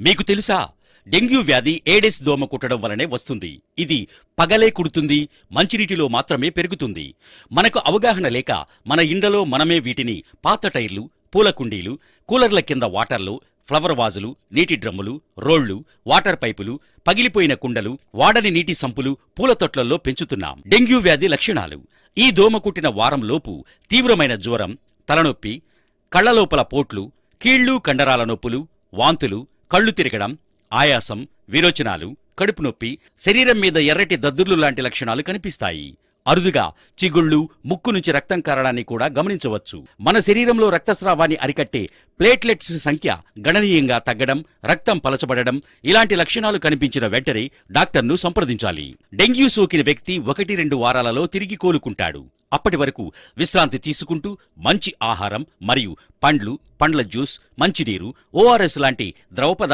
మీకు తెలుసా, డెంగ్యూ వ్యాధి ఏడెస్ దోమ కుట్టడం వలనే వస్తుంది. ఇది పగలే కుడుతుంది, మంచినీటిలో మాత్రమే పెరుగుతుంది. మనకు అవగాహన లేక మన ఇండ్లలో మనమే వీటిని పాత టైర్లు, పూల కుండీలు, కూలర్ల కింద వాటర్లు, ఫ్లవర్ వాజులు, నీటి డ్రమ్ములు, రోళ్లు, వాటర్ పైపులు, పగిలిపోయిన కుండలు, వాడని నీటి సంపులు, పూల తొట్లల్లో పెంచుతున్నాం. డెంగ్యూ వ్యాధి లక్షణాలు: ఈ దోమ కుట్టిన వారంలోపు తీవ్రమైన జ్వరం, తలనొప్పి, కళ్లలోపల పోట్లు, కీళ్లు కండరాల నొప్పులు, వాంతులు, కళ్ళు తిరగడం, ఆయాసం, విరోచనాలు, కడుపు నొప్పి, శరీరం మీద ఎర్రటి దద్దుర్లు లాంటి లక్షణాలు కనిపిస్తాయి. అరుదుగా చిగుళ్ళు, ముక్కు నుంచి రక్తం కారడాన్ని కూడా గమనించవచ్చు. మన శరీరంలో రక్తస్రావాన్ని అరికట్టే ప్లేట్లెట్స్ సంఖ్య గణనీయంగా తగ్గడం, రక్తం పలచబడడం ఇలాంటి లక్షణాలు కనిపించిన వెంటనే డాక్టర్ను సంప్రదించాలి. డెంగ్యూ సోకిన వ్యక్తి 1-2 వారాలలో తిరిగి కోలుకుంటాడు. అప్పటి వరకు విశ్రాంతి తీసుకుంటూ మంచి ఆహారం మరియు పండ్లు, పండ్ల జ్యూస్, మంచినీరు, ఓఆర్ఎస్ లాంటి ద్రవ